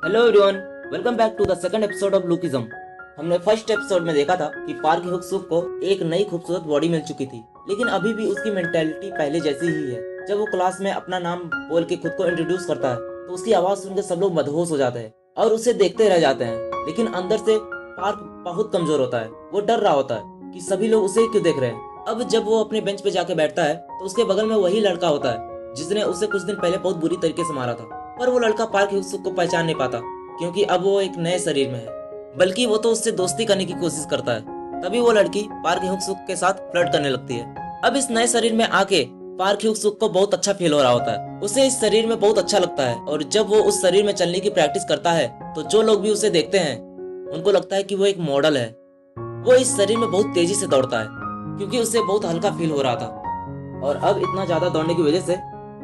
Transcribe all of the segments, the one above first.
Hello everyone, welcome back to the second episode of lookism. हमने first episode में देखा था कि पार्क ह्यूक-सुक को एक नई खूबसूरत बॉडी मिल चुकी थी, लेकिन अभी भी उसकी मेंटालिटी पहले जैसी ही है। जब वो क्लास में अपना नाम बोल के खुद को इंट्रोड्यूस करता है तो उसकी आवाज सुनकर सब लोग मदहोश हो जाते हैं और उसे देखते रह जाते हैं। लेकिन अंदर से पार्क बहुत कमजोर होता है। वो डर रहा होता है कि सभी लोग उसे क्यों देख रहे हैं। अब जब वो अपने बेंच पे जाके बैठता है तो उसके बगल में वही लड़का होता है जिसने उसे कुछ दिन पहले बहुत बुरी तरीके से मारा था। पर वो लड़का पार्क ह्यूक-सुक को पहचान नहीं पाता क्योंकि अब वो एक नए शरीर में है, बल्कि वो तो उससे दोस्ती करने की कोशिश करता है। तभी वो लड़की पार्क ह्यूक-सुक के साथ फ्लर्ट करने लगती है। अब इस नए शरीर में आके पार्क ह्यूक-सुक को बहुत अच्छा फील हो रहा होता है। उसे इस शरीर में बहुत अच्छा लगता है और जब वो उस शरीर में चलने की प्रैक्टिस करता है तो जो लोग भी उसे देखते हैं उनको लगता है कि वो एक मॉडल है। वो इस शरीर में बहुत तेजी से दौड़ता है क्योंकि उसे बहुत हल्का फील हो रहा था और अब इतना ज्यादा दौड़ने की वजह से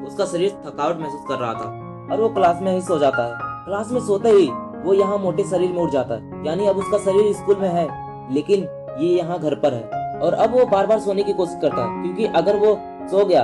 उसका शरीर थकावट महसूस कर रहा था और वो क्लास में ही सो जाता है। क्लास में सोते ही वो यहाँ मोटे शरीर में उड़ जाता है, यानी अब उसका शरीर स्कूल में है लेकिन ये यहाँ घर पर है। और अब वो बार बार सोने की कोशिश करता है क्योंकि अगर वो सो गया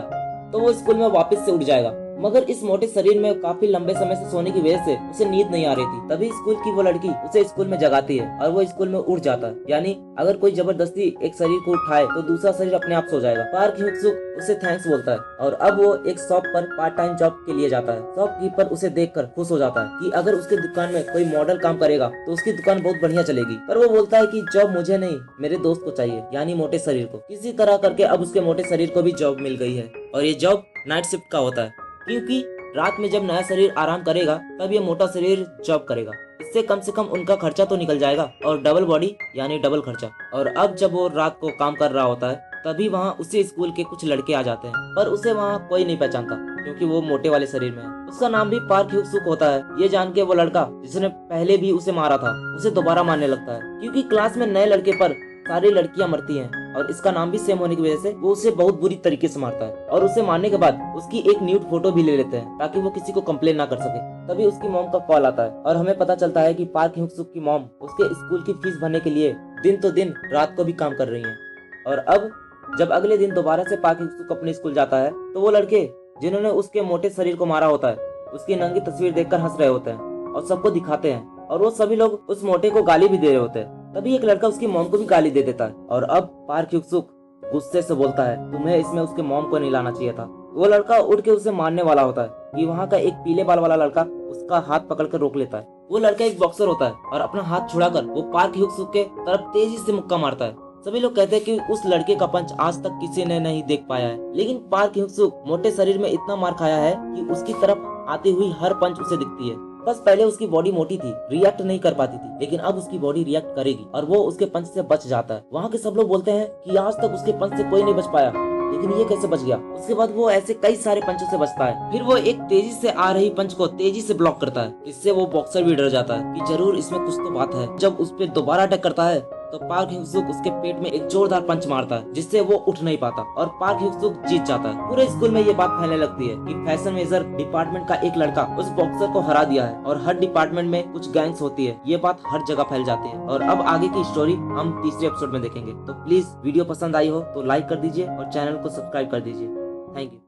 तो वो स्कूल में वापस से उड़ जाएगा। मगर इस मोटे शरीर में काफी लंबे समय से सोने की वजह से उसे नींद नहीं आ रही थी। तभी स्कूल की वो लड़की उसे स्कूल में जगाती है और वो स्कूल में उड़ जाता है। यानी अगर कोई जबरदस्ती एक शरीर को उठाए तो दूसरा शरीर अपने आप सो जाएगा। पार्क ह्यूक-सुक उसे थैंक्स बोलता है और अब वो एक शॉप पर पार्ट टाइम जॉब के लिए जाता है। शॉपकीपर उसे देखकर खुश हो जाता है कि अगर उसके दुकान में कोई मॉडल काम करेगा तो उसकी दुकान बहुत बढ़िया चलेगी। पर वो बोलता है कि जॉब मुझे नहीं, मेरे दोस्त को चाहिए, यानी मोटे शरीर को। किसी तरह करके अब उसके मोटे शरीर को भी जॉब मिल गई है और ये जॉब नाइट शिफ्ट का होता है क्योंकि रात में जब नया शरीर आराम करेगा तब ये मोटा शरीर जॉब करेगा। इससे कम से कम उनका खर्चा तो निकल जाएगा और डबल बॉडी यानी डबल खर्चा। और अब जब वो रात को काम कर रहा होता है तभी वहाँ उसी स्कूल के कुछ लड़के आ जाते हैं, पर उसे वहाँ कोई नहीं पहचानता क्योंकि वो मोटे वाले शरीर में है। उसका नाम भी पार्क ह्यूक-सुक होता है। ये जान के वो लड़का जिसने पहले भी उसे मारा था उसे दोबारा मारने लगता है क्योंकि क्लास में नए लड़के पर सारी लड़कियां मरती हैं और इसका नाम भी सेम होने की वजह से वो उसे बहुत बुरी तरीके से मारता है। और उसे मारने के बाद उसकी एक न्यूड फोटो भी ले लेते हैं ताकि वो किसी को कंप्लेन ना कर सके। तभी उसकी मॉम का कॉल आता है और हमें पता चलता है कि पार्क ह्यूक-सुक की मॉम उसके स्कूल की फीस भरने के लिए दिन तो दिन रात को भी काम कर रही है। और अब जब अगले दिन दोबारा से पार्क ह्यूक-सुक अपने स्कूल जाता है तो वो लड़के जिन्होंने उसके मोटे शरीर को मारा होता है उसकी नंगी तस्वीर देखकर हंस रहे होते हैं और सबको दिखाते हैं और वो सभी लोग उस मोटे को गाली भी दे रहे होते हैं। तभी एक लड़का उसकी मॉम को भी गाली दे देता है और अब पार्क ह्यूक-सुक गुस्से से बोलता है तुम्हें इसमें उसके मॉम को नहीं लाना चाहिए था। वो लड़का उठ के उसे मारने वाला होता है कि वहाँ का एक पीले बाल वाला लड़का उसका हाथ पकड़कर रोक लेता है। वो लड़का एक बॉक्सर होता है और अपना हाथ छुड़ाकर वो पार्क ह्यूक-सुक के तरफ तेजी से मुक्का मारता है। सभी लोग कहते हैं कि उस लड़के का पंच आज तक किसी ने नहीं देख पाया है, लेकिन पार्क ह्यूक-सुक मोटे शरीर में इतना मार खाया है कि उसकी तरफ आती हुई हर पंच उसे दिखती है। बस पहले उसकी बॉडी मोटी थी, रिएक्ट नहीं कर पाती थी, लेकिन अब उसकी बॉडी रिएक्ट करेगी और वो उसके पंच से बच जाता है। वहाँ के सब लोग बोलते हैं कि आज तक उसके पंच से कोई नहीं बच पाया, लेकिन ये कैसे बच गया। उसके बाद वो ऐसे कई सारे पंचों से बचता है। फिर वो एक तेजी से आ रही पंच को तेजी से ब्लॉक करता है। इससे वो बॉक्सर भी डर जाता है कि जरूर इसमें कुछ तो बात है। जब उस पर दोबारा अटैक करता है तो पार्क ह्यूक-सुक उसके पेट में एक जोरदार पंच मारता है जिससे वो उठ नहीं पाता और पार्क ह्यूक-सुक जीत जाता है। पूरे स्कूल में ये बात फैलने लगती है कि फैशन मेजर डिपार्टमेंट का एक लड़का उस बॉक्सर को हरा दिया है और हर डिपार्टमेंट में कुछ गैंग्स होती है। ये बात हर जगह फैल जाती है और अब आगे की स्टोरी हम तीसरे एपिसोड में देखेंगे। तो प्लीज वीडियो पसंद आई हो तो लाइक कर दीजिए और चैनल को सब्सक्राइब कर दीजिए। Thank you.